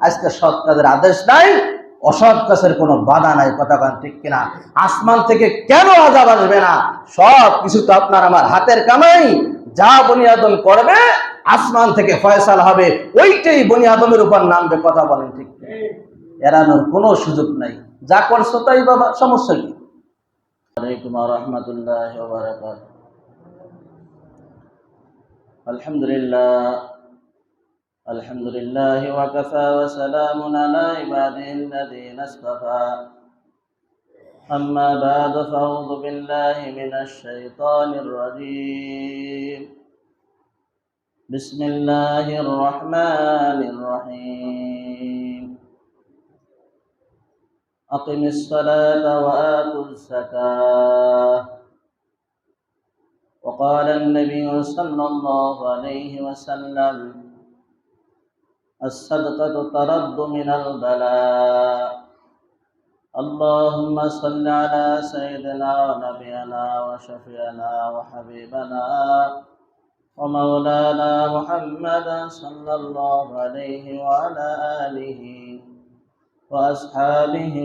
আজকে সৎ কাজের আদেশ নাই, অসৎ কাজের কোনো বাধা নাই। কথা বলেন ঠিক কিনা? আসমান থেকে কেন আযাব আসবে না? সব কিছু তো আপনার আমার হাতের কামাই। যা বনি আদম করবে আসমান থেকে ফয়সালা হবে, ওইটাই বনি আদমের উপর নামবে। কথা বলেন ঠিক কিনা? এড়ানোর কোনো সুযোগ নাই। যা করছো তাই বাবা, সমস্যা কি? আলাইকুম ওয়া রাহমাতুল্লাহি ওয়া বারাকাতুহু। আলহামদুলিল্লাহ, আলহামদুলিল্লাহি ওয়া কাফা ওয়া সালামুন আলা ইবাদিল্লাযিনা ইসতাফা। أما بعد فأعوذ بالله من الشيطان الرجيم. بسم الله الرحمن الرحيم. أقم الصلاة وآتوا الزكاة. وقال النبي صلى الله عليه وسلم: الصدقة ترد من البلاء. اللهم صل على سيدنا ونبينا وشفيعنا وحبيبنا ومولانا محمد صلى الله عليه وعلى آله وأصحابه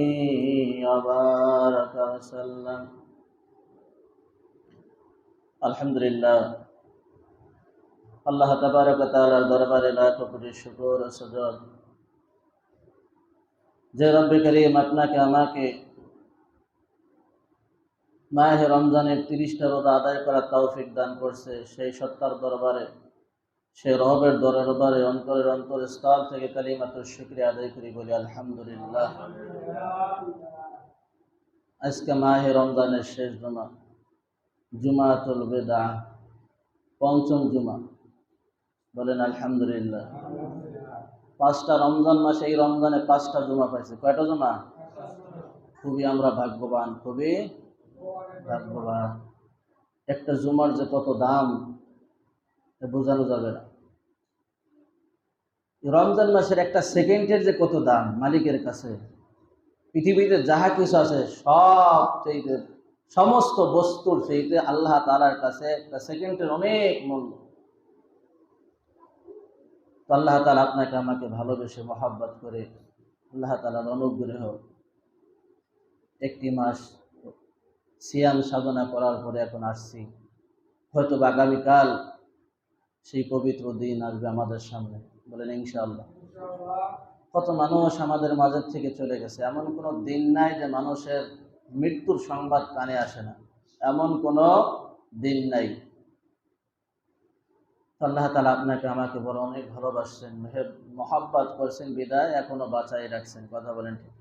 وبارك وسلم. আলহামদুলিল্লাহ, আল্লাহ তাবারক ওয়া তাআলার দরবারে লাখ কোটি শুকর ও সুজুদ যে রব্বে করিম আপনাকে আমাকে মাহে রমজানের 30টা রোজা আদায় করার তৌফিক দান করছে, সেই সত্তার দরবারে, সেই রবের দরবারে অন্তরের অন্তরস্থল থেকে কালিমাতুশ শুকরিয়া আদায় করি, বলি আলহামদুলিল্লাহ। আজকে মাহে রমজানের শেষ জুমা, জুমাতুল বিদা, পঞ্চম জুমা। বলেন আলহামদুলিল্লাহ। 5টা রমজান মাসে, এই রমজানে 5টা জুমা পাইছে। কয়টা জুমা? খুবই আমরা ভাগ্যবান, খুবই ভাগ্যবান। একটা জুমার যে কত দাম বোঝানো যাবে না। রমজান মাসের একটা সেকেন্ডের যে কত দাম মালিকের কাছে, পৃথিবীতে যাহা কিছু আছে সব চাইতে, সমস্ত বস্তুর চাইতে আল্লাহ তাআলার কাছে একটা সেকেন্ডের অনেক মূল্য। তো আল্লাহ তাআলা আপনাকে আমাকে ভালোবেসে মহব্বত করে আল্লাহ তাআলার অনুগ্রহ একটি মাস সিয়াম সাধনা করার পরে এখন আসছি। হয়তো আগামীকাল সেই পবিত্র দিন আসবে আমাদের সামনে। বলেন ইনশাআল্লাহ। কত মানুষ আমাদের মাঝের থেকে চলে গেছে, এমন কোনো দিন নাই যে মানুষের মৃত্যুর সংবাদ কানে আসে না, এমন কোনো দিন নাই। আল্লাহ তাআলা আপনাকে আমাকে বড় অনেক ভালোবাসছেন, মহব্বত করছেন, বিদায় এখনো বাঁচাই রাখছেন। কথা বলেন ঠিক?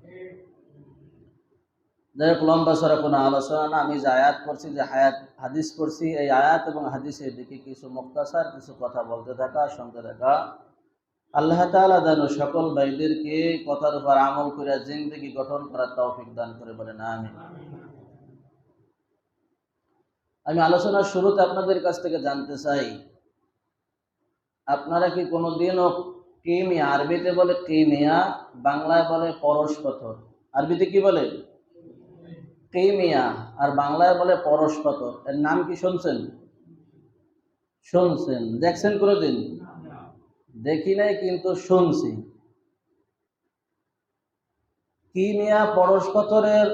যাই হোক, লম্বা চড়া কোনো আলোচনা না। আমি যে আয়াত করছি, যে হাদিস করছি, এই আয়াত এবং হাদিসের দিকে কিছু মুক্তাসার কিছু কথা বলতে থাকা, শুনতে থাকা। আল্লাহ তাআলা যেন সকল ভাইদেরকে কথার উপর আমল করে জিন্দেগি গঠন করার তৌফিক দান করে, বলেন আমিন। আমি আলোচনার শুরুতে আপনাদের কাছ থেকে জানতে চাই, আপনারা কি কোনোদিনও কিমিয়া, আরবিতে বলে কিমিয়া, বাংলায় বলে পরশ পাথর। আরবিতে কি বলে? কিমিয়া, আর বাংলায় বলে পরশ পাথর। এর নাম কি শুনছেন? শুনছেন? দেখছেন কোনোদিন? দেখি নাই, কিন্তু শুনছি। কিমিয়া, পরশ পাথরের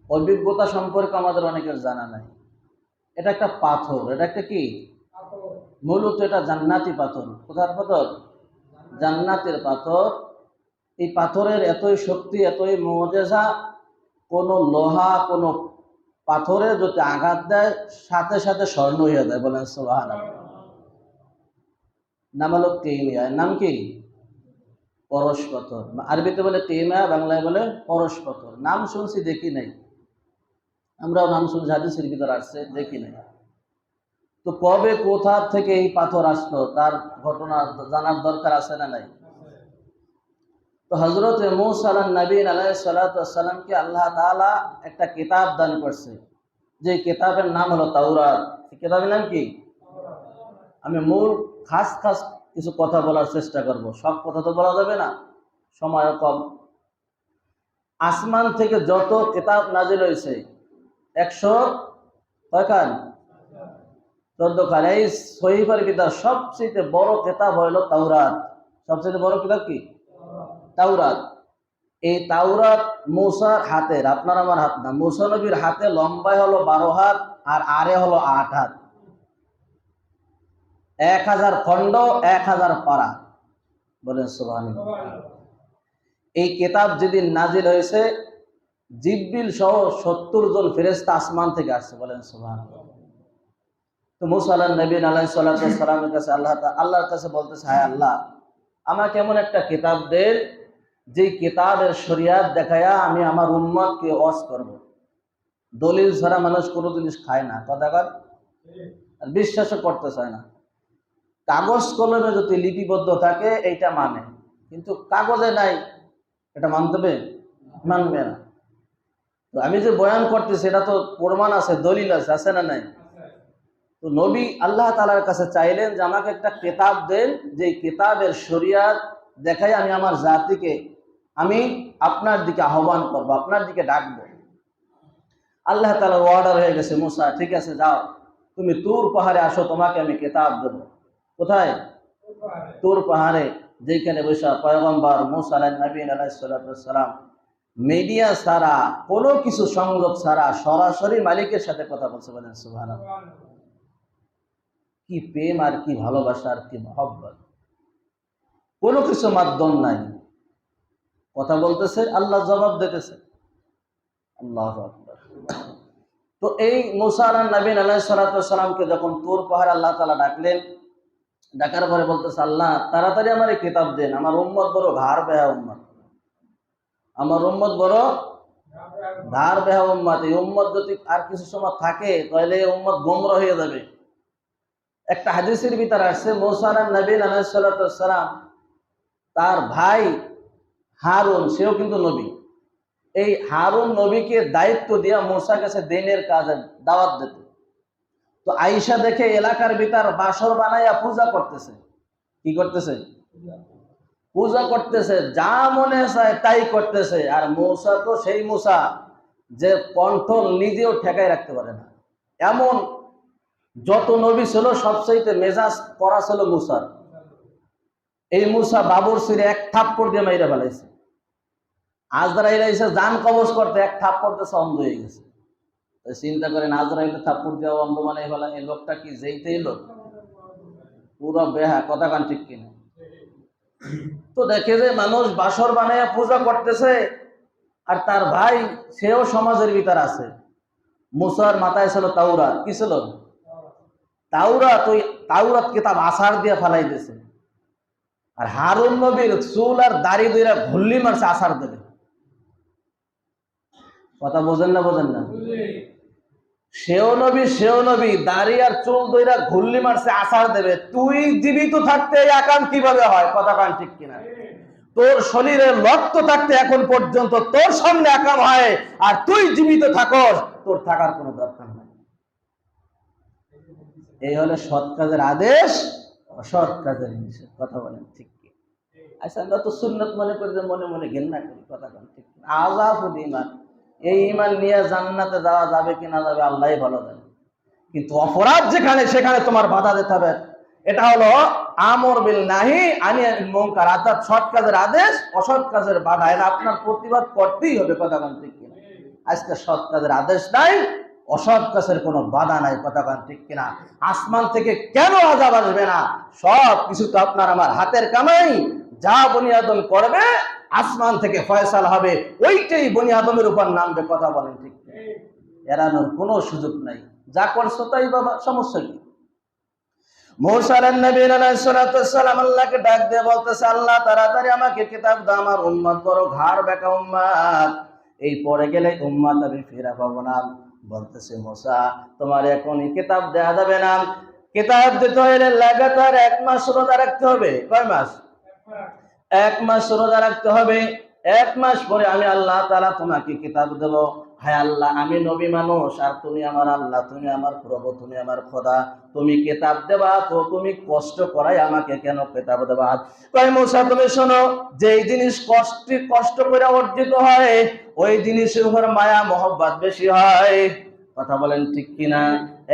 অভিজ্ঞতা সম্পর্কে আমাদের অনেকের জানা নাই। এটা একটা পাথর। এটা একটা কি? মূলত এটা জান্নাতি পাথর। কোথার পাথর? জান্নাতের পাথর। এই পাথরের এতই শক্তি, এতই মুআজিজা, কোন লোহা, কোন পাথরে যদি আঘাত দেয় সাথে সাথে স্বর্ণ হয়ে যায়। বলেন সুবহানাল্লাহ। নাম হলো কিমিয়া। এর নাম কি? পরশ পাথর। আরবিতে বলে কিমিয়া, বাংলায় বলে পরশ পাথর। নাম শুনছি, দেখি নাই। আমরাও নাম শুনছি, হাদিসের ভিতর আসছে, দেখি নাই। তো কবে, কোথা থেকে এই পাথর আসলো তার ঘটনা জানার দরকার আছে না নাই? তো হযরত মূসা আলাইহিস সালাতু ওয়াস সালামকে আল্লাহ তাআলা একটা কিতাব দান করছে, যে কিতাবের নাম হলো তাওরাত। এই কিতাবের নাম কি? আমি মূল খাস খাস কিছু কথা বলার চেষ্টা করব, সব কথা তো বলা যাবে না, সময় কম। আসমান থেকে যত কিতাব নাজিল হয়েছে 100 কয়খান? 14 খান। এই সহিফার ভিতর সবচেয়ে বড় কিতাব হলো তাওরাত। সবচেয়ে বড় কিতাব কি? তাওরাত। এই তাওরাত মূসার হাতের, আপনার আমার হাত না, মূসা নবীর হাতে লম্বায় হলো 12 হাত আর আরে হলো 8 হাত। 1000 খণ্ড, 1000 পারা। বলেন সুবহানাল্লাহ। এই কিতাব যেদিন নাজিল হয়েছে, জিবরিল সহ 70 জন ফেরেশতা আসমান থেকে আসছে। বলেন সুবহানাল্লাহ। তো মূসা আলাইহিস সালামের কাছে আল্লাহর কাছে বলতেছে, হায় আল্লাহ, আমাকে এমন একটা কিতাব দেন যে কিতাবের শরিয়াত দেখায়া আমি আমার উম্মতকে ওয়াজ করব। দলিল ছাড়া মানুষ কোনো জিনিস খায় না, কথা কর, আর বিশ্বাসও করতে চায় না। কাগজ কলমে যদি লিপিবদ্ধ থাকে এইটা মানে, কিন্তু কাগজে নাই, এটা মানবে মানবে না। তো আমি যে বয়ান করতেছি এটা তো প্রমাণ আছে, দলিল আছে, আছে না নাই? তো নবী আল্লাহ তাআলার কাছে চাইলেন যে আমাকে একটা কিতাব দেন, যে কিতাবের শরিয়াত দেখাই আমি আমার জাতিকে আমি আপনার দিকে আহ্বান করব, আপনার দিকে ডাকবো। আল্লাহ তাআলার অর্ডার হয়ে গেছে, মূসা ঠিক আছে যাও, তুমি তুর পাহাড়ে আসো, তোমাকে আমি কিতাব দেব। কোথায়? তুর পাহাড়ে, যেখানে বসে পয়গম্বর মূসা আলাইহিস সালাম মিডিয়া ছাড়া, কোনো কিছু সংযোগ ছাড়া সরাসরি মালিকের সাথে কথা বলছে। বলেন সুবহানাল্লাহ। কি প্রেম আর কি ভালোবাসা আর কি মহব্বত, কোনো কিছু মাধ্যম নাই, কথা বলতেছে, আল্লাহ জবাব দিতেছে। আল্লাহু আকবার। তো এই মূসা আলাইহিস সালামকে যখন তুর পাহাড়ে আল্লাহ তাআলা ডাকলেন, ডাকার পরে বলতেছে, আল্লাহ তাড়াতাড়ি আমার এই কিতাব দেন, আমার উম্মত বড় ঘাড় বেহা উম্মত, আমার উম্মত বড় ঘাড় বেহা উম্মত। এই উম্মত যদি আর কিছু সময় থাকে তাহলে এই উম্মত গোমরা হয়ে যাবে। একটা হাদিসের ভিতরে আসছে, মূসা আলাইহিস সালাম তার ভাই হারুন, সেও কিন্তু নবী, এই হারুন নবীকে দায়িত্ব দিয়া মূসা কাছে দিনের কাজে দাওয়াত দিত। তো আয়েশা দেখে এলাকার ভিতর বাসর বানাইয়া পূজা করতেছে। কি করতেছে? পূজা করতেছে, যা মনে চায় তাই করতেছে। আর মূসা তো সেই মূসা যে কন্ট্রোল নিজেও ঠেকাই রাখতে পারে না। এমন যত নবী ছিল সবচাইতে মেজাজ করা ছিল মূসার। এই মূসা বাবুর সিরে এক থাপ্পড় দিয়ে মাইরা ফেলাইছে। আজরাইল এসে জান কবজ করতে এক থাপ্পড় দিয়েছে, অন্ধ হয়ে গেছে। চিন্তা করেন, আজরাইল থাপ্পড় দেওয়া অন্ধ মানে ফেলা, এই লোকটা কি যেইতেই লোক, পুরো বেহা, কথা কান ঠিক কিনা? তো দেখে যে মানুষ বাসর বানাইয়া পূজা করতেছে, আর তার ভাই সেও সমাজের ভিতর আছে। মূসার মাথায় ছিল তাওরাত। কি ছিল? তাওরাত। ওই তাওরাত কিতাব আসার দিয়ে ফালাই দিয়েছে। আর হারুন নবীর চুল আর দাড়ি দুইরা ঘুল্লি মারছে আসার দেবে। কথা বোঝেন না? বোঝেন না? সেও নবী, দাড়ি আর চুল দুইরা ঘুল্লি মারছে আসার দেবে। তুই জীবিত থাকতে এই আকাম কিভাবে হয়? কথা কান ঠিক কিনা? তোর শরীরে রক্ত থাকতে এখন পর্যন্ত তোর সামনে আকাম হয়, আর তুই জীবিত থাকস, তোর থাকার কোনো দরকার নাই। এই হলো সৎ কাজের আদেশ, অসৎ কাজের নিষেধ। কথা বলেন ঠিক কি? আচ্ছা, আমরা তো সুন্নত মনে করি, যে মনে মনে ঘেন্না করি। কথা বলেন ঠিক কিনা? আযাফুল ঈমান, এই ঈমান নিয়ে জান্নাতে যাওয়া যাবে কিনা যাবে আল্লাহই ভালো জানে। কিন্তু অপরাধ যেখানে, সেখানে তোমার বাধা দিতে হবে। এটা হলো আমর বিল নাহি আনিল মুনকার, অর্থাৎ সৎ কাজের আদেশ, অসৎ কাজের বাধা। এটা আপনার প্রতিবাদ করতেই হবে। কথা বলেন ঠিক কিনা? আজকে সৎ কাজের আদেশ নাই, অসৎ কাজের কোনো বাধা নাই। কথা বলেন ঠিক কিনা? আসমান থেকে কেন আযাব আসবে না? সব কিছু তো আপনার আমার হাতের কামাই। যা বনি আদম করবে আসমান থেকে ফয়সালা হবে, ওইটাই বনি আদমের উপর নামবে। কথা বলেন ঠিক কিনা? এড়ানোর কোনো সুযোগ নাই। যা করছো তাই বাবা, সমস্যা কি? মূসা আলাইহিস সালাম আল্লাহকে ডাক দিয়ে বলতেছে, আল্লাহ তাড়াতাড়ি আমাকে কিতাব দাও, আমার উম্মত বড় ঘাড় বেঁকা উম্মত, এই পরে গেলে উম্মত আমি ফিরে পাবো না। বলতেছে, মূসা তোমার এখনই কিতাব দেয়া যাবে না, কিতাব দিতে হলে লাগাতার 1 মাস রোজা রাখতে হবে। কয় মাস? 1 মাস রোজা রাখতে হবে। 1 মাস পরে আমি আল্লাহ তাআলা তোমাকে কিতাব দেব। হায় আল্লাহ, আমি নবী মানুষ, আর তুমি আমার আল্লাহ, তুমি আমার প্রভু, তুমি আমার খোদা। তুমি কিতাব দেবা, তো তুমি কষ্ট করাই আমাকে কেন কিতাব দেবা? কয় মূসা তুমি শোনো, যেই জিনিস কষ্ট করে অর্জিত হয়, ওই জিনিসের উপর মায়া মহব্বত বেশি হয়। কথা বলেন ঠিক কিনা?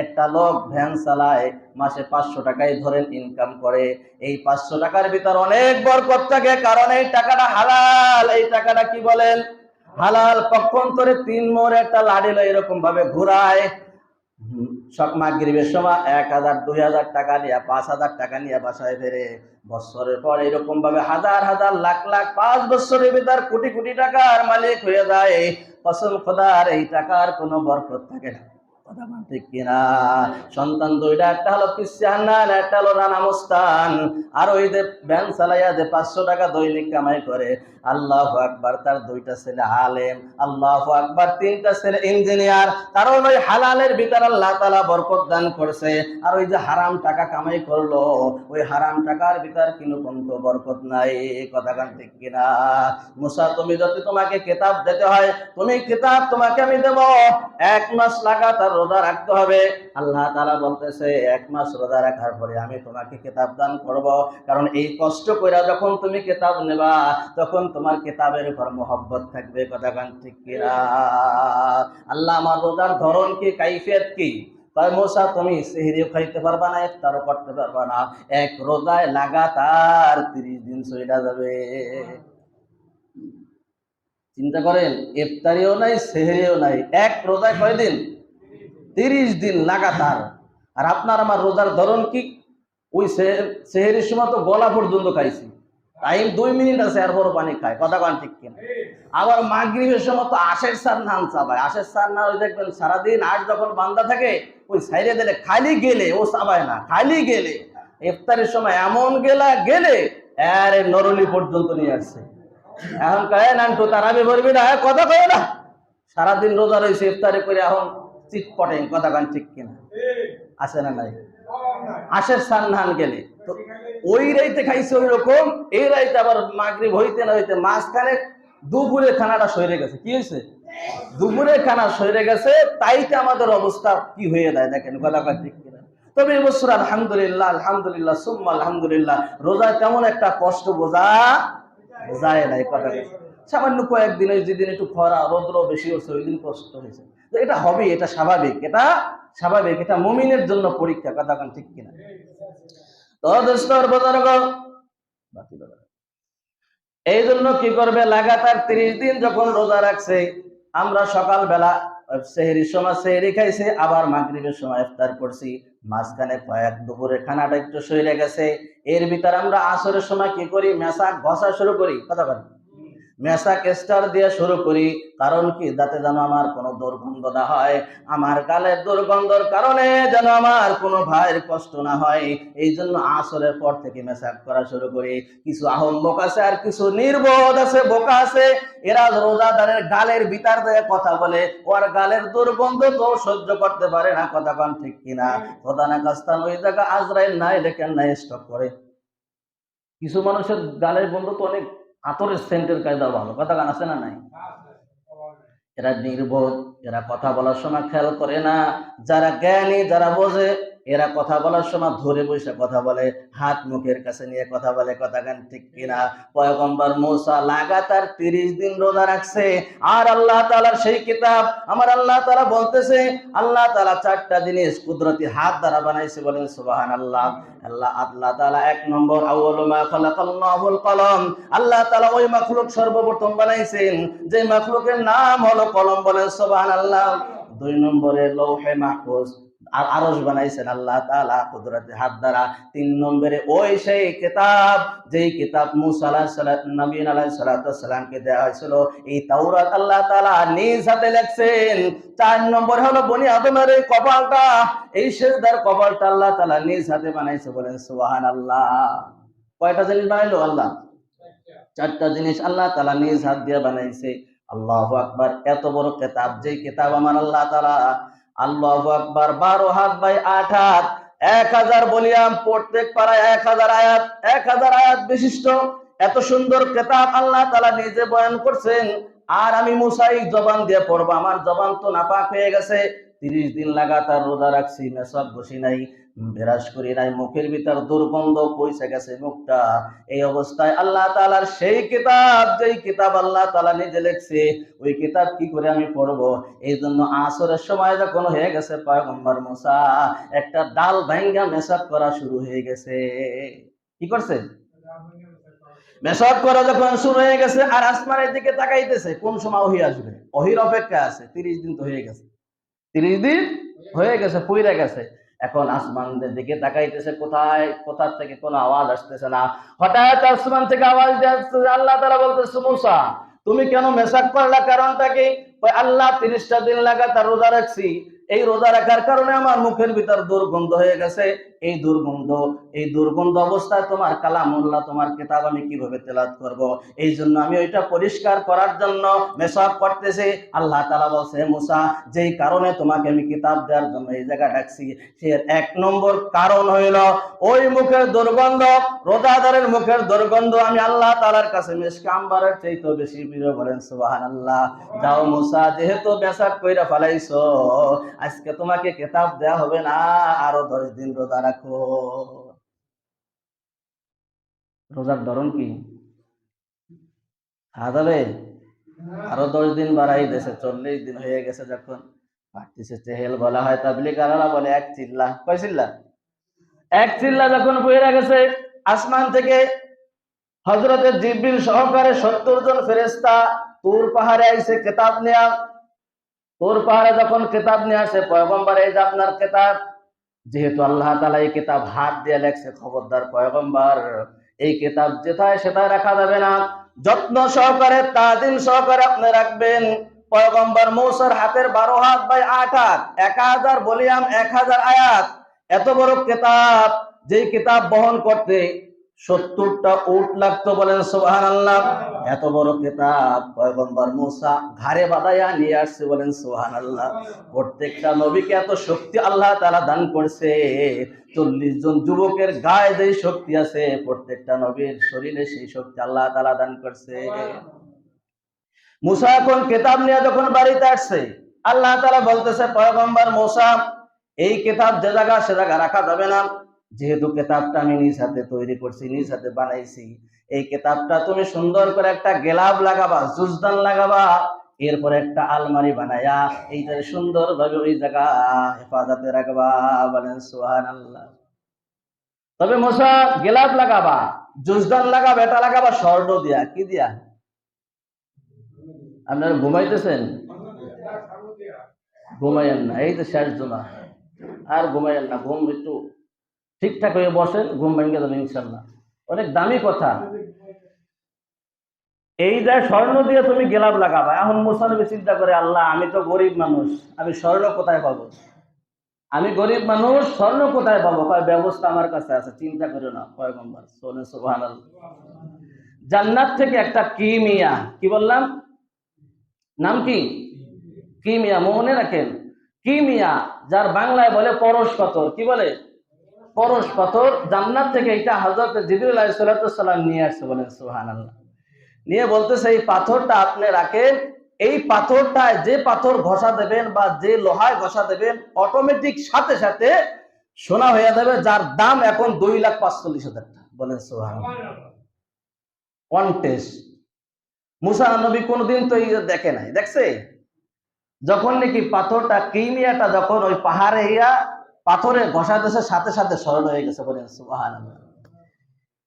একটা লোক ভ্যান চালায়, মাসে 500 টাকাই ধরেন ইনকাম করে। এই 500 টাকার ভিতর অনেক বরকত থাকে, কারণ এই টাকাটা হালাল। এই টাকাটা কি বলেন? হালাল। পক্ষান্তরে 3 মোর একটা লাডি এরকম ভাবে ঘুরায়, সব মাগরিবের সময় 1000 2000 টাকা নিয়ে 5000 টাকা নিয়ে বাসায় ফেরে। বছরের পর এরকম ভাবে হাজার হাজার লাখ লাখ 5 বছরের ভিতর কোটি কোটি টাকার মালিক হয়ে যায়। কসম খোদার, এই টাকার কোনো বরকত থাকে না। কথা বল ঠিক কিনা? সন্তান দুইটা, একটা হলো ক্রিশ্চিয়ান, একটা হলো রানা মুস্তান। আর ওই যে ভ্যান চালাইয়া যে 500 টাকা দৈনিক কামাই করে, আল্লাহু আকবার, তার 2টা ছেলে আলেম, আল্লাহু আকবার, 3টা ছেলে ইঞ্জিনিয়ার। কারণ ওই হালালের ভিতর আল্লাহ তাআলা বরকত দান করছে। আর ওই যে হারাম টাকা কামাই করলো, ওই হারাম টাকার ভিতর কোনো বরকত নাই। কথা গান ঠিক কিনা? মুসা, তুমি যদি তোমাকে কিতাব দিতে হয়, তুমি কিতাব তোমাকে আমি দেব। 1 মাস লাগাতার রোজা রাখতে হবে। আল্লাহ তাআলা বলতেছে 1 মাস রোজা রাখার পরে আমি তোমাকে কিতাব দান করব। কারণ এই কষ্ট কইরা যখন তুমি কিতাব নেবা, তখন তোমার কিতাবের উপর মহব্বত থাকবে। কথা গান ঠিক কিনা? আল্লাহ, আমার রোজার ধরন কি, কাইফিয়ত কি? মুসা, তুমি সেহরিও খাইতে পারবা না, ইফতারও করতে পারবা না। এক রোজায় লাগাতার 30 দিন চইলা যাবে। চিন্তা করেন, ইফতারিও নাই, সেহরিও নাই, এক রোজায় কয়দিন? 30 দিন লাগাতার। আর আপনার আমার রোজার ধরন কি? ওই সেহরির সময় তো গলা পর্যন্ত খাইছি, টাইম 2 মিনিট আছে, আর বড় পানি খায়। কথা কান ঠিক কিনা? আবার মাগরিবের সময় তো আশের সার নাম চাবায়। আশের সার না, ওই দেখবেন সারাদিন আশ যখন বান্ধা থাকে, ওই সাইরে দিলে খালি গেলে ও চাবায় না, খালি গেলে। ইফতারের সময় এমন গেলে আরে নরলি পর্যন্ত নিয়ে আসছে। এখন কয়ে নান্টু তারাবি ভরবি না, কথা কয় না। সারাদিন রোজা রয়েছে, ইফতারে করে এখন চিটপটে। কথা কান ঠিক কিনা? আছে না নাই? আশের সার নান গেলে তো ওই রাইতে খাইছে ওই রকম, এই রাইতে আবার মাগরিব হইতে না হইতে মাঝখানে দুপুরের খানাটা সরে গেছে। কি হয়েছে? দুপুরের খানা সরে গেছে। তাইতে আমাদের অবস্থা কি হয়ে যায় দেখেন। কথা ঠিক কিনা? তবে এবছর আলহামদুলিল্লাহ, আলহামদুলিল্লাহ, সুম্মা আলহামদুলিল্লাহ, রোজা তেমন একটা কষ্ট বোঝা যায় নাই। কথা সামান্য কয়েকদিন, যেদিন একটু খরা রৌদ্র বেশি হচ্ছে, ওই দিন কষ্ট হয়েছে। তো এটা হবে, এটা স্বাভাবিক, এটা স্বাভাবিক, এটা মুমিনের জন্য পরীক্ষা। কথা ঠিক কিনা? তো দোস্তর বুজুর্গ, এই জন্য কি করবে? লাগাতার 30 দিন যখন রোজা রাখছে, আমরা সকালবেলা সেহরির সময় সেহরি খাইছে, আবার মাগরিবের সময় ইফতার করছি, মাঝখানে কয়েক দুপুরের খানাটা একটু সইরে গেছে। এর ভিতর আমরা আসরের সময় কি করি? মেসাক ঘষা শুরু করি। কথা বলেন, মেসাক স্টার দিয়ে শুরু করি। কারণ কি? যাতে যেন আমার কোনো দুর্গন্ধ না হয়, আমার গালের দুর্গন্ধর কারণে যেন আমার কোনো ভাইয়ের কষ্ট না হয়। এই জন্য আসরের পর থেকে মেসাক করা শুরু করি। কিছু আহম্মক আছে আর কিছু নির্বোধ আছে, বোকা আছে। এরা রোজাদারের গালের ভিতর দিয়ে কথা বলে, ওর গালের দুর্গন্ধ তো সহ্য করতে পারে না। কথা কন ঠিক কিনা? খোদা না কাস্তান ওই জায়গা আজরাইল নাই দেখেন না স্টক করে। কিছু মানুষের গালের গন্ধ তো অনেক আতরের সেন্টের কায়দা ভালো। কথা গান আছে না নাই? এরা নির্বোধ, এরা কথা বলার সময় খেয়াল করে না। যারা জ্ঞানী, যারা বোঝে, এরা কথা বলার সময় ধরে বসে কথা বলে, হাত মুখের কাছে নিয়ে কথা বলে। কথা গান ঠিক কিনা? পয়গম্বর মুসা লাগাতার 30 দিন রোজা রাখছে। আর আল্লাহ তাআলার সেই কিতাব, আমার আল্লাহ তাআলা বলতেছে, আল্লাহ তাআলা 4টা জিনিস কুদরতি হাত দ্বারা বানাইছে। বলেন সুবহানাল্লাহ। আল্লাহ তাআলা 1 নম্বর, আউয়ালু মা খালাকাল্লাহুল কলম। আল্লাহ তাআলা ওই মাখলুক সর্বপ্রথম বানাইছেন, যে মাখলুকের নাম হলো কলম। বলেন সুবহানাল্লাহ। 2 নম্বরে লৌহে মাহফুজ, আর আরশ বানাইছেন আল্লাহ তাআলা কুদরতি হাত দ্বারা। 3 নম্বরে ওই সেই কিতাব, যেই কিতাব মুসা আলাইহিস সালাম, নবী আলাইহিস সালামকে দেওয়া হয়েছিল, এই তাওরাত আল্লাহ তাআলা নিজ হাতে লিখছেন। 4 নম্বরে হলো বনি আদমের এই কপালটা, এই সেজদার কপালটা আল্লাহ তাআলা নিজ হাতে বানাইছে। বলেন সুবহানাল্লাহ। কয়টা জিনিস বানাইলো আল্লাহ? 4টা জিনিস আল্লাহ তাআলা নিজ হাত দিয়ে বানাইছে। আল্লাহু আকবার। এত বড় কিতাব, যেই কিতাব আমার আল্লাহ তাআলা, আল্লাহু আকবার, 12 হাত বাই 8 হাত, 1000 ভলিউম, প্রত্যেক পারায় 1000 আয়াত, 1000 আয়াত বিশিষ্ট এত সুন্দর কিতাব আল্লাহ তাআলা নিজে বয়ান করছেন। আর আমি মুসা এই জবান দিয়ে পড়ব, আমার জবান তো নাপাক হয়ে গেছে। 30 দিন লাগাতার রোজা রাখছি, মেসাক বসি নাই। বিরাজ করি নাই, মুখের ভিতর দুর্গন্ধ পৌঁছে গেছে মুখটা। এই অবস্থায় আল্লাহ তাআলার সেই কিতাব, যেই কিতাব আল্লাহ তাআলা নিজে লিখছে, ওই কিতাব কি করে আমি পড়বো? এই জন্য আসরের সময় যখন হয়ে গেছে, পয়গম্বর মুসা একটা ডাল ভাঙ্গা মেসাব করা শুরু হয়ে গেছে। কি করছে? মেসাব করা যখন শুরু হয়ে গেছে, আর আসমানের দিকে তাকাইতেছে কোন সময় ওহী আসবে, ওহীর অপেক্ষা আছে। 30 দিন তো হয়ে গেছে, 30 দিন হয়ে গেছে, পুইরা গেছে। এখন আসমানের দিকে তাকাইতেছে, কোথায় কোথা থেকে কোনো আওয়াজ আসতেছে না। হঠাৎ আসমান থেকে আওয়াজ দিচ্ছে, আল্লাহ তাআলা বলতেছে, মুসা তুমি কেন মেসাক করলা, কারণটা কি? আল্লাহ 30টা দিন লাগাতার রোজা রাখছি, এই রোজা রাখার কারণে আমার মুখের ভিতর দুর্গন্ধ হয়ে গেছে। এই দুর্গন্ধ অবস্থায় তোমার কালামুল্লাহ, তোমার কিতাব আমি কিভাবে তেলাওয়াত করব? এই জন্য আমি ওইটা পরিষ্কার করার জন্য মেসাক করতেছি। আল্লাহ তাআলা বলছে, মুসা যেই কারণে তোমাকে আমি কিতাব দেওয়ার জন্য এই জায়গা ডাকছি, সে 1 নম্বর কারণ হইল ওই মুখের দুর্গন্ধ, রোজাদারের মুখের দুর্গন্ধ আমি আল্লাহ তাআলার কাছে মিশকে আম্বারের চাইতে বেশি প্রিয়। বলেন সুবহানাল্লাহ। যাও মুসা, যেহেতু মেসাক কইরা ফেলাইছো, আজকে তোমাকে কিতাব দেয়া হবে না, আরো 10 দিন রোজা রাখো। রোজার ধরন কি? খাওয়া আরো 10 দিন বাড়াই দিয়েছে, 40 দিন হয়ে গেছে। যখন পাঠতেছে চেহেল বলা হয়, তাবলীগ আলারা বলে 1 চিল্লা। কয় চিল্লা? 1 চিল্লা যখন বইরা গেছে, আসমান থেকে হযরতে জিবরিল সহকারে 70 জন ফেরেশতা তুর পাহাড়ে আইছে কিতাব নেয়া। তুর পাহাড়ে যখন কিতাব নিয়ে আসে, পয়গম্বর এই যে আপনার কিতাব, যেহেতু আল্লাহ তাআলা এই কিতাব হাত দিয়ে লেখছে, খবরদার পয়গম্বর এই কিতাব যেথায় সেটাই রাখা যাবে না, যত্ন সহকারে তাজিম সহকারে আপনি রাখবেন। পয়গম্বর মূসার হাতের 12 হাত বাই 8 হাত, 1000 ভলিউম, 1000 আয়াত, এত বড় কিতাব, যেই কিতাব বহন করতে 70টা উট লাগতো। বলেন সুবহানাল্লাহ। এত বড় কিতাব পয়গম্বর মূসা ঘাড়ে বাঁধাইয়া নিয়ে আসছে। বলেন সুবহানাল্লাহ। প্রত্যেকটা নবীকে এত শক্তি আল্লাহ তাআলা দান করছে। 40 জন যুবকের গায়ে যে শক্তি আছে, প্রত্যেকটা নবীর শরীরে সেই শক্তি আল্লাহ তাআলা দান করছে। মূসা এখন কিতাব নিয়ে যখন বাড়িতে আসছে, আল্লাহ তাআলা বলতেছে, পয়গম্বর মূসা এই কিতাব যে জায়গা সে জায়গা রাখা যাবে না, যেহেতু কিতাবটা আমি নিজ হাতে তৈরি করছি, নিজ হাতে বানাইছি। এই কিতাবটা তুমি সুন্দর করে একটা গেলাব লাগাবা, জুজদান লাগাবা, এরপরে একটা আলমারি বানায়া এইটা সুন্দর ভাবে ওই জায়গা হেফাজতে রাখবা। বলেন সুবহানাল্লাহ। তবে মূসা গেলাব লাগাবা, জুজদান লাগাবা, এটা লাগাবা স্বর্ণ দিয়া। কি দিয়া? আপনারা ঘুমাইতেছেন? ঘুমাইয়েন না, এই তো শেষ জমা, আর ঘুমাইয়েন না। ঘুম একটু ঠিকঠাক হয়ে বসেন, ঘুম ভেঙে যাবে ইনশাল্লাহ। অনেক দামি কথা। এই যে স্বর্ণ দিয়ে তুমি গেলাব লাগাবা। এখন মুসা নবী চিন্তা করে, আল্লাহ আমি তো গরিব মানুষ, আমি স্বর্ণ কোথায় পাবো? আমি গরিব মানুষ, স্বর্ণ কোথায় পাবো? ব্যবস্থা আমার কাছে আছে, চিন্তা করো না। পয়গম্বর সুবহানাল্লাহ। জান্নাত থেকে একটা কিমিয়া, কি বললাম নাম? কি কিমিয়া, মনে রাখেন। কিমিয়া, যার বাংলায় বলে পরশ পাথর। কি বলে? পরশ পাথর। জান্নাত থেকে এটা হযরত জিবরিল আলাইহিস সালাম নিয়ে আসছে। বলেন সুবহানাল্লাহ। নিয়ে বলতেছে, এই পাথরটা আপনি রাখেন, এই পাথরটায় যে পাথর ঘষা দেবেন বা যে লোহায় ঘষা দেবেন, অটোমেটিক সাথে সাথে সোনা হয়ে যাবে, যার দাম এখন 2,45,000 টাকা। বলেন সুবহানাল্লাহ। One test. মুসা নবী কোনদিন তো দেখে নাই, দেখছে? যখন নাকি পাথরটা কিমিয়াটা যখন ওই পাহাড়ে পাথরে ঘষা দিয়েছে, সাথে সাথে স্মরণ হয়ে গেছে। বলেন সুবহানাল্লাহ।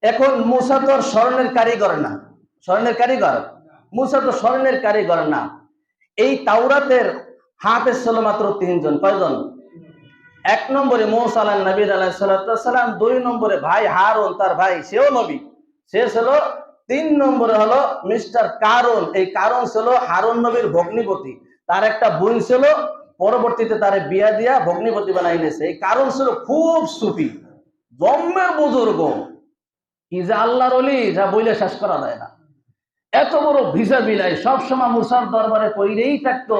এখন মুসা তো স্বর্ণের কারিগর না, স্বর্ণের কারিগর মুসা তো স্বর্ণের কারিগর না। এই তাওরাতের হাফেজ ছিল মাত্র 3 জন। কয়জন? 1 নম্বরে মূসা আলাইহিস সালাম, 2 নম্বরে ভাই হারুন, তার ভাই, সেও নবী, সে ছিল। 3 নম্বরে হলো মিস্টার কারুন। এই কারুন ছিল হারুন নবীর ভগ্নিপতি। তার একটা বোন ছিল, পরবর্তীতে তারে বিয়া দিয়া ভগ্নিপতি বানাই নিয়েছে। এই কারুন ছিল খুব সুফি, জম্মের বুজুর্গ, কি যে আল্লাহর ওলি, যা বইলে শেষ করা যায় না। এত বড় ভিসা বিলাই, সবসময় মুসার দরবারে পইরেই থাকতো।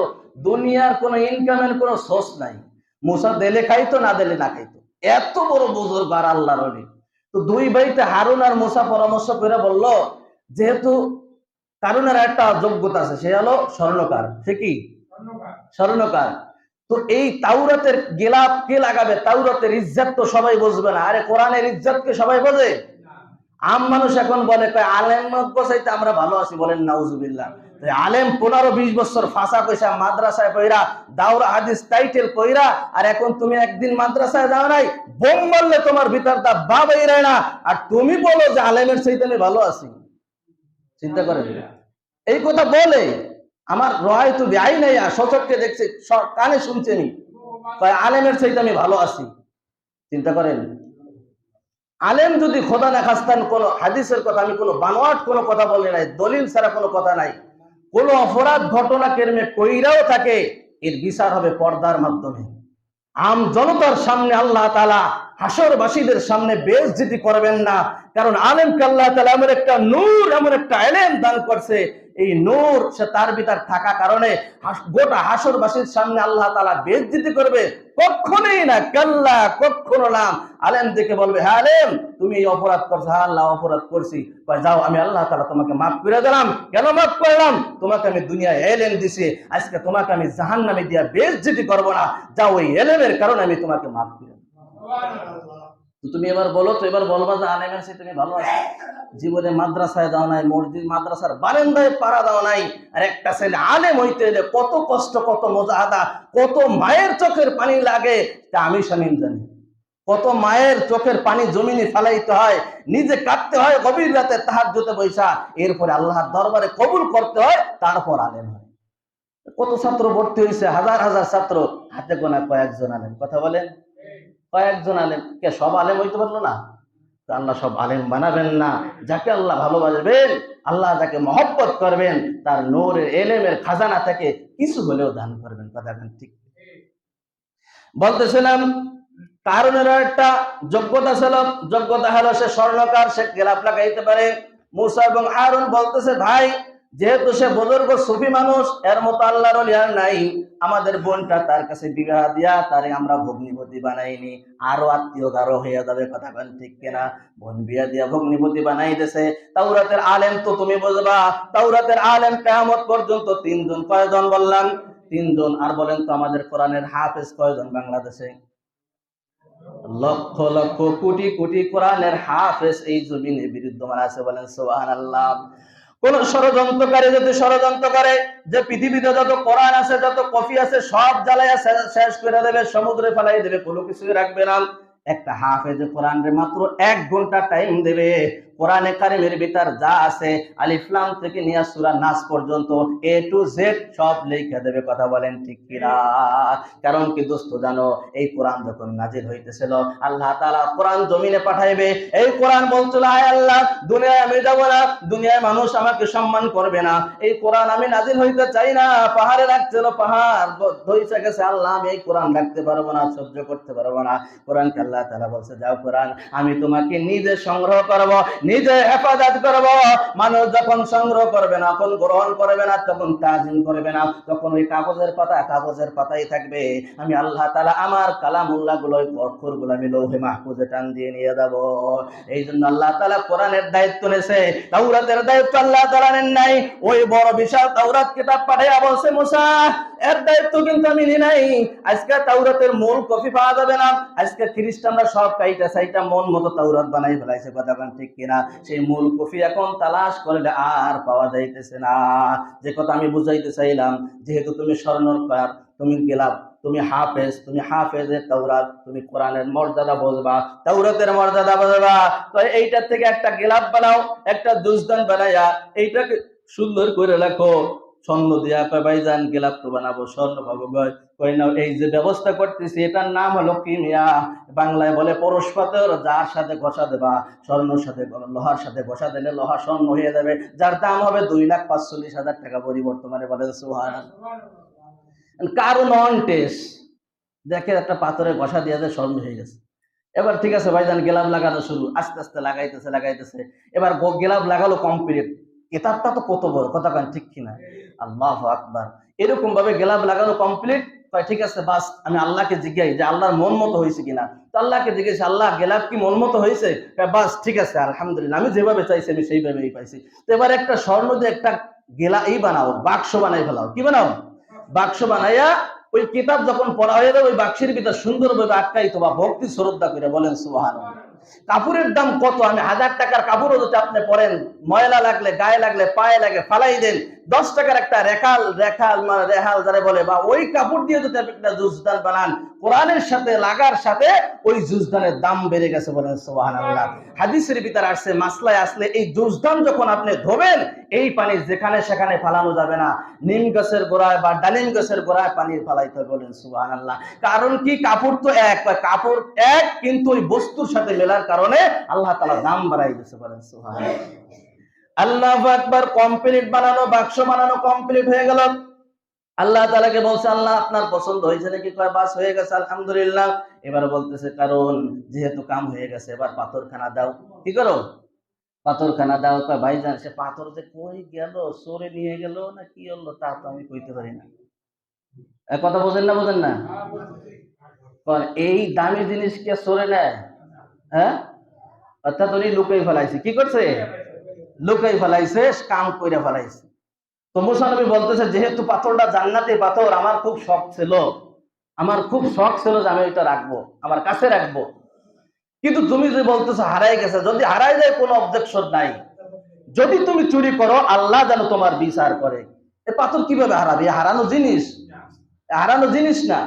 দুনিয়ার কোন ইনকামের কোন সোর্স নাই। মুসা দিলে খাইতো, না দিলে না খাইতো। এত বড় বুজুর্গ আর আল্লাহর ওলি। তো 2 ভাইতে হারুন আর মুসা পরামর্শ করে বলল, যেহেতু কারুনের একটা যোগ্যতা আছে, সে হলো স্বর্ণকার। সে কি? স্বর্ণকার। তো এই তাওরাতের গেলাপ কে লাগাবে? তাওরাতের ইজ্জত তো সবাই বুঝবে না। আরে কোরআনের ইজ্জত কে সবাই বোঝে? আম মানুষ এখন বলে কয় আলেম বসাইতে আমরা ভালো আছি, বলেন নাউজুবিল্লাহ। আলেম 15-20 বছর ফাঁসা কইসা মাদ্রাসায় কইরা দাওরা হাদিস টাইটেল কইরা, আর এখন তুমি একদিন মাদ্রাসায় যাও নাই, বোম মারলে তোমার ভিতরটা বাবাই রে না, আর তুমি বলো যে আলেমের চাইতে আমি ভালো আছি। চিন্তা করেন, এই কথা বলে আমার রয় তো আই নাই, সচককে দেখছি, কানে শুনছি আমি, আলেমের চাইতে আমি ভালো আছি। চিন্তা করেন, আলেম যদি খোদা না খাস্তান কোন হাদিসের কথা, আমি কোনো বানোয়াট কোনো কথা বলি নাই, দলিল ছাড়া কোনো কথা নাই, কোন অপরাধ ঘটনা কেরমে কইরাও থাকে, এর বিচার হবে পর্দার মাধ্যমে। আম জনতার সামনে আল্লাহ তাআলা হাসরবাসীদের সামনে বেইজ্জতি করবেন না, কারণ আলেমকে আল্লাহ তাআলা এমন একটা নূর, এমন একটা ইলম দান করছে, এই নূর সে তার ভিতর থাকা কারণে গোটা হাসরবাসীর সামনে আল্লাহ তাআলা বেইজ্জতি করবে? কখনোই না, কাল্লা, কখনো না। আলেম দেখে বলবে, হ্যাঁ আলেম তুমি এই অপরাধ করছো। হ্যাঁ আল্লাহ অপরাধ করছি। যাও, আমি আল্লাহ তাআলা তোমাকে মাফ করে দিলাম। কেন মাফ করলাম? তোমাকে আমি দুনিয়ায় ইলম দিছি, আজকে তোমাকে আমি জাহান্নামে দিয়া বেইজ্জতি করব না, যাও ওই ইলমের কারণে আমি তোমাকে মাফ করে দিলাম। তুমি এবার বলো তো, এবার বলবা যে আলেমের সাথে তুমি ভালো আছো? জীবনে মাদ্রাসায় যাও নাই, মসজিদ মাদ্রাসার বারান্দায় পাড়া দাও নাই, আর একটা ছেলে আলেম হইতে এলে কত কষ্ট, কত মুজাহাদা, কত মায়ের চোখের পানি লাগে তা আমি শামীম জানি। কত মায়ের চোখের পানি জমিনে ফেলাইতে হয়, নিজে কাটতে হয় গভীর রাতে তাহাজ্জুদে বৈশা, এরপরে আল্লাহর দরবারে কবুল করতে হয়, তারপর আলেম হয়। কত ছাত্র ভর্তি হয়েছে, হাজার হাজার ছাত্র, হাতে গোনা কয়েকজন আলেম। কথা বলেন, কয়েকজন আলেম। কে সব আলেম হইতে পারলো না? আল্লাহ সব আলেম বানাবেন না। যাকে আল্লাহ ভালোবাসবেন, আল্লাহ যাকে মহব্বত করবেন, তার নূরের এলেমের খাজানা থেকে কিছু হলেও দান করবেন। কথা ঠিক বলতেছিলাম, কারণের একটা যোগ্যতা ছিল, যোগ্যতা হলো সে স্বর্ণকার, সে গেলাপ লাগাইতে পারে। মুসা এবং হারুন বলতেছে, ভাই যেহেতু সে বুজুর্গ সুফি মানুষ, এর মতো আল্লাহর ওলি আর নাই, আমাদের বোনটা তার কাছে বিবাহ দিয়া তারে আমরা ভগ্নিপতি বানাইনি, আরো আত্মীয় গারো হইয়া যাবে। কথা বলেন ঠিক কিনা? বোন বিয়া দিয়া ভগ্নিপতি বানাই দিয়েছে। তাওরাতের আলেম তো তুমি বুঝবা, তাওরাতের আলেম কিয়ামত পর্যন্ত 3 জন। কয়জন বললাম? 3 জন। আর বলেন তো আমাদের কোরআনের হাফেজ কয়জন বাংলাদেশে? লক্ষ লক্ষ কোটি কোটি কোরআনের হাফেজ এই জমিনে বিদ্যমান আছে। বলেন সুবহানাল্লাহ। কোন ষড়যন্ত্রকারী যদি ষড়যন্ত্র করে যে পৃথিবীতে যত কোরআন আছে, যত কফি আছে, সব জ্বালাইয়া শেষ করে দেবে, সমুদ্রে ফেলাই দেবে, কোনো কিছুই রাখবে না, একটা হাফেজ কোরআনের মাত্র 1 ঘন্টা টাইম দেবে, কোরআনে কারিমের ভিতর যা আছে আলিফ লাম থেকে নিয়ে সূরা নাস পর্যন্ত A to Z সব লিখে দেবে। কথা বলেন ঠিক কিনা? কারণ কি দোস্ত জানো, এই কোরআন যখন নাজিল হইতেছিল, আল্লাহ তাআলা কোরআন জমিনে পাঠাইবে। এই কোরআন বলছিল, আয় আল্লাহ, দুনিয়ায় আমি যাব না, দুনিয়ায় মানুষ আমাকে সম্মান করবে না, এই কোরআন আমি নাজিল হইতে চাই না। পাহাড়ে রাখছিল, পাহাড় ধইছে গেছে, আল্লাহ আমি এই কোরআন রাখতে পারবো না, সহ্য করতে পারবো না। কোরআনকে আল্লাহ তাআলা বলছে, যাও কোরআন আমি তোমাকে নিজে সংগ্রহ করব, নিজে হেফাজত করব। মানুষ যখন সংগ্রহ করবে না, তখন গ্রহণ করবে না, তখন তাজিম করবে না, তখন ওই কাগজের পাতাই থাকবে। আমি আল্লাহ তাআলা আমার কালামুল্লাহ গুলো, অক্ষরগুলো আমি লৌহে মাহফুজে টান দিয়ে নিয়ে যাব। এই জন্য আল্লাহ তাআলা কোরআনের দায়িত্ব নেছে, তাওরাতের দায়িত্ব আল্লাহ তাআলা নেন নাই। ওই বড় বিশাল তাওরাত কিতাব পাঠাইয়া বলছে, মুসা এর দায়িত্ব কিন্তু আমি নি নাই। আজকে তাওরাতের মূল কপি পাওয়া যাবে না, আজকে খ্রিস্টানরা সব কাইটা সাইটা মন মতো তাওরাত বানাই ফেলাইছে। কথা বলেন ঠিক কিনা? সেই মূল কপি এখন তালাশ করলে আর পাওয়া যাইতেছে না। যে কথা আমি বুঝাইতে চাইলাম, যেহেতু তুমি স্বর্ণকার, তুমি গেলাপ, তুমি হাফেজের তাওরাত, তুমি কোরআনের মর্যাদা বুঝবা, তাওরাতের মর্যাদা বুঝবা, তো এইটার থেকে একটা গেলাপ বানাও, একটা দুজদান বানাইয়া এইটাকে সুন্দর করে রাখো, স্বর্ণ দিয়া। কয় ভাইজান গেলাপ তো বানাবো, স্বর্ণ পাবো। কই না, এই যে ব্যবস্থা করতেছি এটার নাম হলো কিমিয়া, বাংলায় বলে পরশ পাথর। যার সাথে ঘষা দেবা, স্বর্ণর সাথে লোহার সাথে ঘষা দিলে লোহা স্বর্ণ হয়ে যাবে, যার দাম হবে 2,45,000 টাকা বর্তমানে। বলে সুবহানাল্লাহ। কারণ অন টেস্ট দেখে একটা পাথরে ঘষা দিয়ে যায়, স্বর্ণ হয়ে গেছে। এবার ঠিক আছে ভাইজান গেলাপ লাগানো শুরু, আস্তে আস্তে লাগাইতেছে। এবার গেলাপ লাগালো কমপ্লিট, এটারটা তো কত বড়। কথা কেন ঠিক কিনা? আল্লাহু আকবার। এরকম ভাবে গেলাপ লাগানো কমপ্লিট। ঠিক আছে বাস, আমি আল্লাহকে জিজ্ঞাসি যে আল্লাহর মন মতো হয়েছে কিনা। তো আল্লাহকে জিজ্ঞেস, আল্লাহ গেলাপ কি মন মতো হয়েছে? বাস ঠিক আছে, আলহামদুলিল্লাহ, আমি যেভাবে চাইছি আমি সেইভাবেই পাইছি। তো এবার একটা স্বর্ণ দিয়ে একটা বানাও, বাক্স বানাই ফেলাও। কি বানাও? বাক্স বানাইয়া ওই কিতাব যখন পড়া হয়ে যাবে ওই বাক্সের ভিতর সুন্দরভাবে আটকাইত বা ভক্তি শ্রদ্ধা করে বলেন সুবহানাল্লাহ। কাপড়ের দাম কত? আমি 1000 টাকার কাপড়ও যদি আপনি পরেন, ময়লা লাগলে, গায়ে লাগলে, পায়ে লাগে, ফালাই দেন, 10 টাকার একটা রেখাল মানে রেহাল যারা বলে, বা ওই কাপড় দিয়ে যদি আপনি একটা জুজদান বানান, কোরআনের সাথে লাগার সাথে ওই জুজদানের দাম বেড়ে গেছে বলেন সুবহানাল্লাহ। হাদিসের ভিতরে আসছে মাসলায় আসলে এই জুজদান যখন আপনি ধোবেন, এই পানি যেখানে সেখানে ফালানো যাবে না, নিম গাছের গোড়ায় বা ডালিম গাছের গোড়ায় পানি ফালাইতে বলেন সুবহানাল্লাহ। কারণ কি? কাপড় তো এক, কাপড় এক, কিন্তু ওই বস্তুর সাথে মেলার কারণে আল্লাহ তাআলা দাম বাড়াই দিয়েছে বলেন সুবহানাল্লাহ। আল্লাহু আকবার। কমপ্লিট বানানো, বাক্স বানানো কমপ্লিট হয়ে গেল। আল্লাহ তাআলাকে বলছে, আল্লাহ আপনার পছন্দ হয়েছে নাকি? কয় বাস হয়ে গেছে, আলহামদুলিল্লাহ। এবার বলতেছে, কারণ যেহেতু কাম হয়ে গেছে এবার পাথরখানা দাও। কি করো? পাথরখানা দাও। কয় ভাইজান সে পাথর যে কই গেল, চোরে নিয়ে গেল না কি হলো তা তো আমি কইতে পারি না। কথা বোঝেন না? বোঝেন না? এই দামি জিনিস কে চোরে নেয়? হ্যাঁ, অর্থাৎ উনি লুকাই ফেলাইছে। কি করছে? লুকাই ফেলাইছে, কাম কইরা ফেলাইছে। তো মুসা নবী বলতেছে, যেহেতু পাথরটা জান্নাতি পাথর, আমার খুব শখ ছিল, যে আমি এটা রাখবো, আমার কাছে রাখবো। কিন্তু তুমি যে বলতেছো হারাই গেছে, যদি হারাই যায় কোনো অবজেকশন নাই। যদি তুমি চুরি করো, আল্লাহ যেন তোমার বিচার করে। এ পাথর কিভাবে হারাবে? হারানো জিনিস না।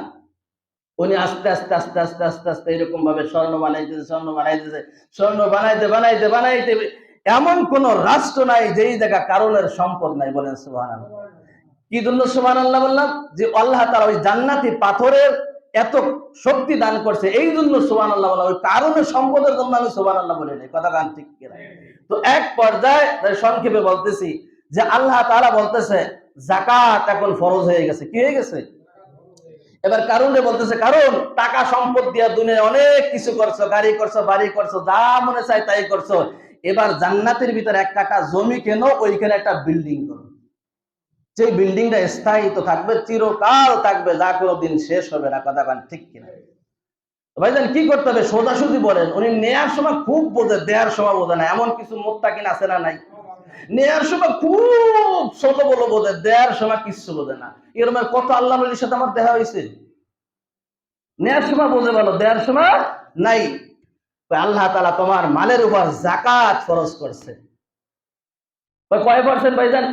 উনি আস্তে আস্তে আস্তে আস্তে আস্তে আস্তে এরকম ভাবে স্বর্ণ বানাইতে এমন কোন রাষ্ট্র নাই যেই জায়গা কারণের সম্পদ নাই বলেন সুবহানাল্লাহ। কি জন্য সুবহানাল্লাহ বললাম? যে আল্লাহ তাআলা ওই জান্নাতি পাথরের এত শক্তি দান করছে, এই জন্য সুবহানাল্লাহ বলা। ওই কারণের সম্পদের জন্য আমি সুবহানাল্লাহ বলি নাই। কথা গান ঠিক কিনা? তো এক পর্যায়ে সংক্ষেপে বলতেছি যে আল্লাহ তাআলা বলতেছে যাকাত এখন ফরজ হয়ে গেছে। কি হয়ে গেছে? এবার কারণে বলতেছে, কারণ টাকা সম্পদ দিয়া দুনিয়ায় অনেক কিছু করছো, গাড়ি করছো, বাড়ি করছো, যা মনে চাই তাই করছো। এবার জান্নাতের ভিতরে এক কাঠা জমি কেন, ওইখানে একটা বিল্ডিং করো, যে বিল্ডিংটা স্থায়ী তো থাকবে, চিরকাল থাকবে, যা কোনোদিন শেষ হবে না। কথা গান ঠিক কিনা? ভাইজান কি করতে হবে? সোজাসুজি বলেন। উনি নেয়ার সময় খুব বোঝে, দেওয়ার সময় বোঝে না। এমন কিছু মুত্তাকিন আছে না নাই? নেয়ার সময় খুব ছোট বলো বোঝে, দেওয়ার সময় কিচ্ছু বোঝে না। এরকম কত আল্লাহ নবীর সাথে আমার দেখা হয়েছে। নেয়ার সময় বোঝে ভালো, দেওয়ার সময় নাই। আল্লাহ তাআলা তোমার মালের উপর যাকাত ফরজ করছে। কয় পার্সেন্ট ভাইজান?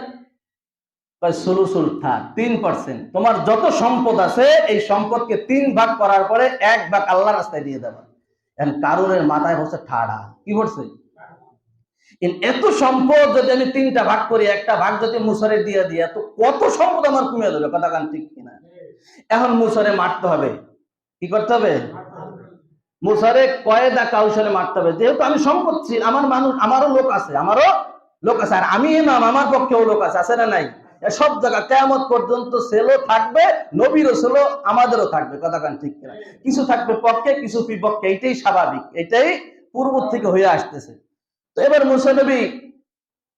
3%। তোমার যত সম্পদ আছে এই সম্পদকে 3 ভাগ করার পরে 1 ভাগ আল্লাহ রাস্তায় দিয়ে দেবা। এখন কারণের মাথায় বসে ঠাড়া। কি বলছে? এত সম্পদ যদি আমি 3টা ভাগ করি, একটা ভাগ যদি মুসরে দিয়ে দিয়া, তো কত সম্পদ আমার কমে যাবে। কথা গান ঠিক কিনা? এখন মুসরে মারতে হবে। কি করতে হবে? মুসরে কয়দা কৌশলে মারতে হবে। যেহেতু আমি সম্পদশী, আমার মানুষ, আমারও লোক আছে, আর আমি ইমাম, আমার পক্ষেও লোক আছে না নাই? সব জায়গা কিয়ামত পর্যন্ত ছেলে থাকবে, নবীরও ছেলে, আমাদেরও থাকবে। কথা গান ঠিক কিনা? কিছু থাকবে পক্ষে, কিছু বিপক্ষে। এটাই স্বাভাবিক, এটাই পূর্ব থেকে হয়ে আসতেছে। তো এবার মুসা নবী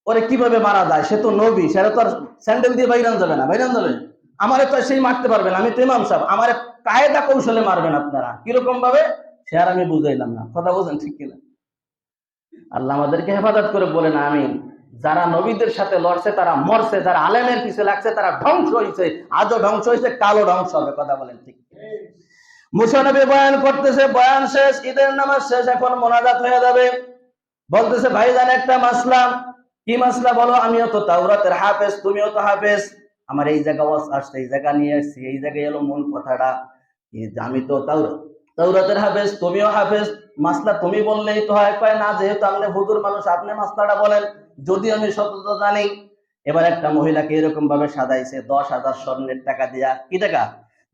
ওরে কিভাবে মারা যায়? সে তো নবী, সেটা তো আর স্যান্ডেল দিয়ে বাইরান যাবে না। আমারে তো সেই মারতে পারবেন, আমি তো ইমাম সাহেব, আমারে কায়দা কৌশলে মারবেন আপনারা। কিরকম ভাবে সে আর আমি বুঝাইলাম না। কথা বলছেন ঠিক কিনা? আল্লাহ আমাদেরকে হেফাজত করে বলেন আমিন। যারা নবীদের সাথে লড়ছে তারা মরছে, যারা আলেমের পিছে লাগছে তারা ধ্বংস হয়েছে, আজও ধ্বংস হয়েছে, কালো ধ্বংস হবে। কথা বলেন ঠিক? মুসা নবী বয়ান করতেছে, বয়ান শেষ, ঈদের নামাজ শেষ, এখন মোনাজাত হয়ে যাবে। বলতেছে, ভাইজান একটা মাসলা। কি মাসলা বলো? আমিও তো তাওরাতের হাফেজ, তুমিও তো হাফেজ। আমার এই জায়গা আসছে, এই জায়গা নিয়ে আসছি, এই জায়গায় এলো মূল কথাটা। আমি তো তাওরাতের হাফেজ, তুমিও হাফেজ, মাসলা তুমি বললেই তো হয়। কয় না, যেহেতু আপনি হুজুর মানুষ, আপনি মাসলাটা বলেন, যদি আমি সত্যতা জানি। এবার একটা মহিলাকে এরকম ভাবে সাজাইছে 10,000 স্বর্ণের টাকা দিয়া। কি টাকা?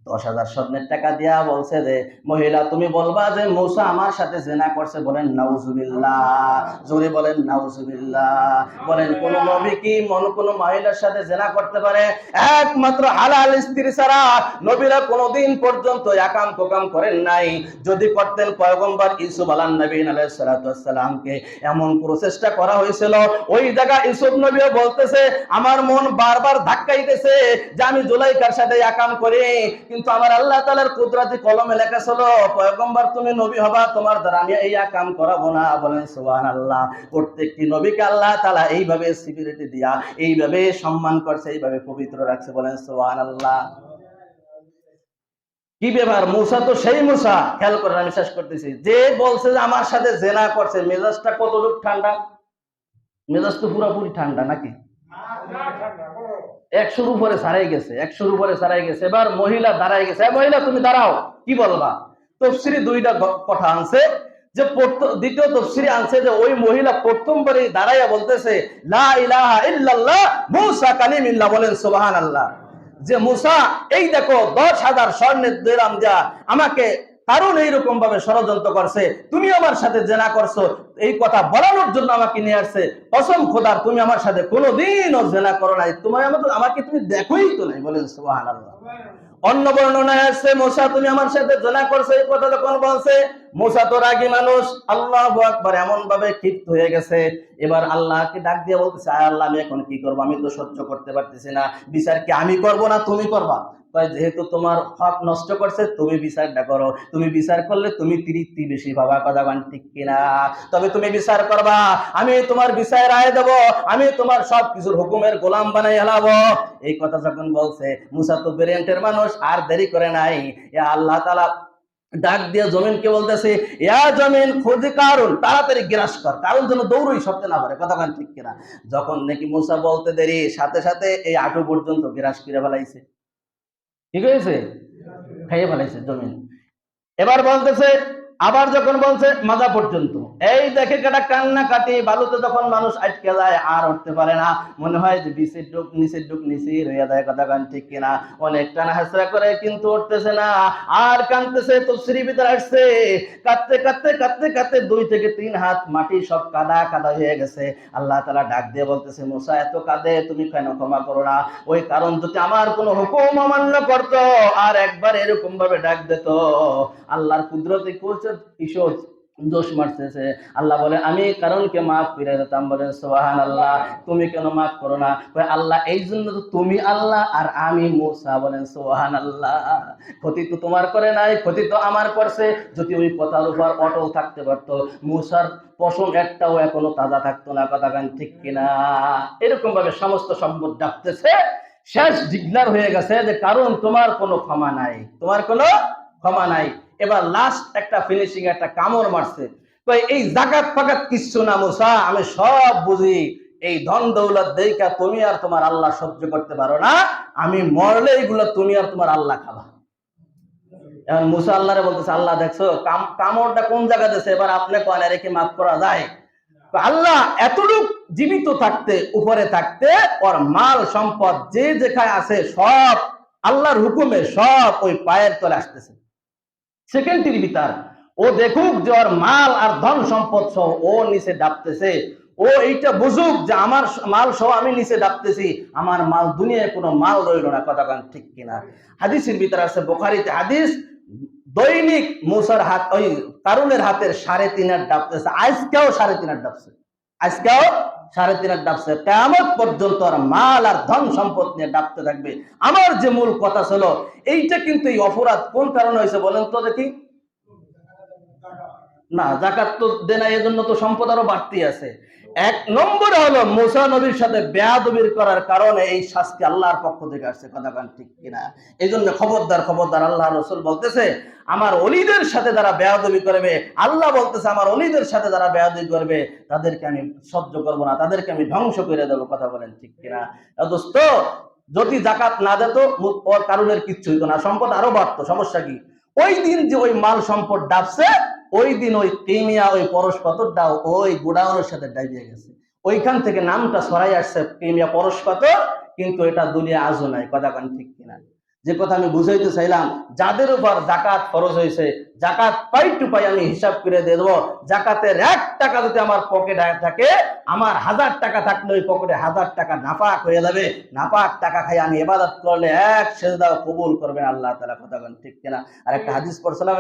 10,000 স্বর্ণের টাকা দিয়া বলছে যে, মহিলা তুমি বলবা যে মূসা আমার সাথে জিনা করছে। বলেন নাউজুবিল্লাহ, জোরে বলেন নাউজুবিল্লাহ। বলেন কোন নবী কি কোন মহিলার সাথে জিনা করতে পারে? একমাত্র হালাল স্ত্রী ছাড়া নবীরা কোনদিন পর্যন্ত একাম কোকাম করেন নাই। যদি করতেন, পয়গম্বর ইউসুফ আলাইহিস সালামকে এমন প্রচেষ্টা করা হয়েছিল। ওই জায়গা ইউসুফ নবীও বলতেছে, আমার মন বারবার ধাক্কাইতেছে যে আমি জুলাইখার সাথে একাম করি, কিন্তু আমার আল্লাহ তাআলার কুদরতি কলমে লেখা ছিল, পয়গম্বর তুমি নবী হবা, তোমার দ্বারা আমি এই কাম করাবো না। বলেন সুবহানাল্লাহ। প্রত্যেকটি নবীকে আল্লাহ তাআলা এইভাবে সিকিউরিটি দিয়া, এইভাবে সম্মান করছে, এইভাবে পবিত্র রাখছে। বলেন সুবহানাল্লাহ। কি ব্যাপার, মুসা তো সেই মুসা, খেয়াল করেন আমি শেষ করতেছি, যে বলছে যে আমার সাথে জেনা করছে, মেজাজটা কতটুকু ঠান্ডা? মেজাজ তো পুরোপুরি ঠান্ডা নাকি? 100-র উপরে ছাড়াই গেছে, 100-র উপরে ছাড়াই গেছে। এবার মহিলা দাঁড়াই গেছে, মহিলা তুমি দাঁড়াও, কি বলবা? তফসিরি দুইটা কথা আনছে, যে দ্বিতীয় তফসিরি আনছে যে ওই মহিলা প্রথমবারে দাঁড়াইয়া বলতেছে লা ইলাহা ইল্লাল্লাহ মুসা কালিমুল্লাহ, বলেন সুবহানাল্লাহ। যে মুসা, এই দেখো 10,000 স্বর্ণের দিরাম যা আমাকে কারণ এইরকম ভাবে ষড়যন্ত্র করছে, তুমি আমার সাথে জেনা করছো, এই কথা বলানোর জন্য আমাকে নিয়ে আসছে। কসম খোদার, তুমি আমার সাথে কোনোদিনও জেনা করো নাই, তোমার আমাকে তুমি দেখোই তো নাই, বলেন সুবহানাল্লাহ। অন্য বর্ণনায় আসছে মুসা তুমি আমার সাথে জেনা করছো, এই কথা যখন বলছে, মুসা তো রাগী মানুষ, আল্লাহু আকবার, এমন ভাবে ক্ষিপ্ত হয়ে গেছে। এবার আল্লাহকে ডাক দিয়ে বলতেছে, আয় আল্লাহ, আমি এখন কি করবো? আমি তো সহ্য করতে পারতেছি না, বিচার কি আমি করব না তুমি করবা? যেহেতু তোমার হক নষ্ট করছে, তুমি বিচারটা করো, তুমি বিচার করলে তুমি তৃপ্তি বেশি পাবা, কথা বলেন ঠিক কিনা? তবে তুমি বিচার করবা, আমি তোমার বিচার রায় দেবো, আমি তোমার সবকিছুর হুকুমের গোলাম বানাই হেলাবো। এই কথা যখন বলছে, মুসা তো ব্রিলিয়ান্টের মানুষ, আর দেরি করে নাই, আল্লাহ তাআলা ডাক দিয়ে জমিনকে বলতেছে, ইয়া জমিন খুদি কারুন, তাড়াতাড়ি গ্রাস কর, কারণ যেন দৌড়ই সরতে না পারে, কথা বলেন ঠিক কিনা? যখন নাকি মুসা বলতে দেরি, সাথে সাথে এই হাঁটু পর্যন্ত গ্রাস করে ফেলাইছে। ঠিক হয়েছে, খাইয়ে ফেলাইছে জমিন। এবার বলতেছে, আবার যখন বলছে মাজা পর্যন্ত, এই দেখে কেটা কান্না কাটি, বালুতে যখন মানুষ আটকে যায় আর উঠতে পারে না, মনে হয় যে নিচের ডুক নিচেই রয়ে যায়, কথা গান ঠিক কিনা? অনেক টানা হাসরা করে কিন্তু উঠতেছে না, আর কাঁদতেছে। তফসিরের ভিতরে আসছে, কাঁদতে কাঁদতে কাঁদতে কাঁদতে 2 থেকে 3 হাত মাটি সব কাদা কাদা হয়ে গেছে। আল্লাহ তাআলা ডাক দিয়ে বলতেছে, মুসা এত কাঁদে, তুমি কেন ক্ষমা করো না? ওই কারণ যদি আমার কোনো হুকুম অমান্য করতো আর একবার এরকম ভাবে ডাক দিত, আল্লাহর কুদরতে কিশোর দোষ মারতেছে। আল্লাহ বলে, আমি কারণকে মাফ করে দিতাম, বলেন সুবহানাল্লাহ। তুমি কেন মাফ করো না? আল্লাহ এই জন্য তো তুমি আল্লাহ আর আমি মুসা, বলেন সুবহানাল্লাহ। ক্ষতি তো তোমার করে নাই, ক্ষতি তো আমার করছে। যদি ওই কথার উপর অটল থাকতে পারতো, মুসার পশম একটাও এখনো তাজা থাকতো না, কথা গান ঠিক কিনা? এরকম ভাবে সমস্ত সম্পদ ডাকতেছে, শেষ ডিক্লার হয়ে গেছে যে কারণ তোমার কোনো ক্ষমা নাই, তোমার কোনো ক্ষমা নাই। এবার লাস্ট একটা ফিনিশিং, একটা কামড় মারছে, এই জাকাত ফাকাত কিচ্ছু না মুসা, আমি সব বুঝি, এই ধন দৌলত দেখা তুমি আর তোমার আল্লাহ সহ্য করতে পারো না, আমি মরলে এইগুলো তুমি আর তোমার আল্লাহ খাবা। এখন মুসা আল্লাহরে বলতেছে, আল্লাহ দেখছো কামড়টা কোন জায়গা দিয়েছে, এবার আপনি কোন রেখে মাফ করা যায়? আল্লাহ এতটুক জীবিত থাকতে, উপরে থাকতে, ওর মাল সম্পদ যে যেখানে আছে সব আল্লাহর হুকুমে সব ওই পায়ের তলে আসতেছে। সেকেন্ডের ভিতর ও দেখুক যে ওর মাল আর ধন সম্পদ সহ ও নিচে ডাবতেছে, ও এইটা বুঝুক যে আমার মাল সহ আমি নিচে ডাবতেছি, আমার মাল দুনিয়ায় কোনো মাল রইল না, কথা গান ঠিক কিনা? হাদিসের ভিতরে আছে, বুখারীতে হাদিস, দৈনিক মুসার হাত ওই কারুনের হাতের 3.5 হাত ডাবতেছে, আজকেও 3.5 হাত ডাবছে, আজকেও 3.5 হাত ডাবছে, কিয়ামত পর্যন্ত আর মাল আর ধন সম্পদ নিয়ে ডাবতে থাকবে। আমার যে মূল কথা ছিল, এইটা কিন্তু এই অপরাধ কোন কারণে হয়েছে বলেন তো দেখি? না, জাকাত তো দেনা, এজন্য তো সম্পদ আরো বাড়তি আছে। 1 নম্বরে হলো মুসা নবীর সাথে বেয়াদবির করার কারণে এই শাস্তি আল্লাহর পক্ষ থেকে আসছে, কথা গান ঠিক কিনা? এই জন্য খবরদার খবরদার, আল্লাহ রসুল বলতেছে, আমার ওলিদের সাথে যারা বেয়াদবি করবে, আল্লাহ বলতেছে আমার ওলিদের সাথে যারা বেয়াদবি করবে তাদেরকে আমি সহ্য করব না, তাদেরকে আমি ধ্বংস করে দেবো, কথা বলেন ঠিক কিনা? দোস্ত, যদি জাকাত না দিত ওর কারণের কিচ্ছু হইতো না, সম্পদ আরো বাড়তো, সমস্যা কি? ওই দিন যে ওই মাল সম্পদ ডাবছে, ওই দিন ওই কিমিয়া, ওই পরশ পাথরটা ওই গোডাউনের সাথে ডাইবে গেছে, ওইখান থেকে নামটা ছড়াই আসছে কিমিয়া পরশ পাথর, কিন্তু এটা দুনিয়া আজও নাই, কথা গান ঠিক কিনা? যে কথা আমি বুঝাইতে চাইলাম, যাদের উপর জাকাত ফরজ হয়েছে, জাকাত পাই টু পাই আমি হিসাব করে দিয়ে দেবো। জাকাতের 1 টাকা যদি আমার পকেটে থাকে, আমার 1000 টাকা থাকলে ওই পকেটে 1000 টাকা নাপাক হয়ে যাবে। নাপাক টাকা খাই আমি ইবাদত করলে 1 সেজদা কবুল করবেন আল্লাহ তাআলা, কথা ঠিক কিনা? আর একটা হাদিস পড়ছিলাম।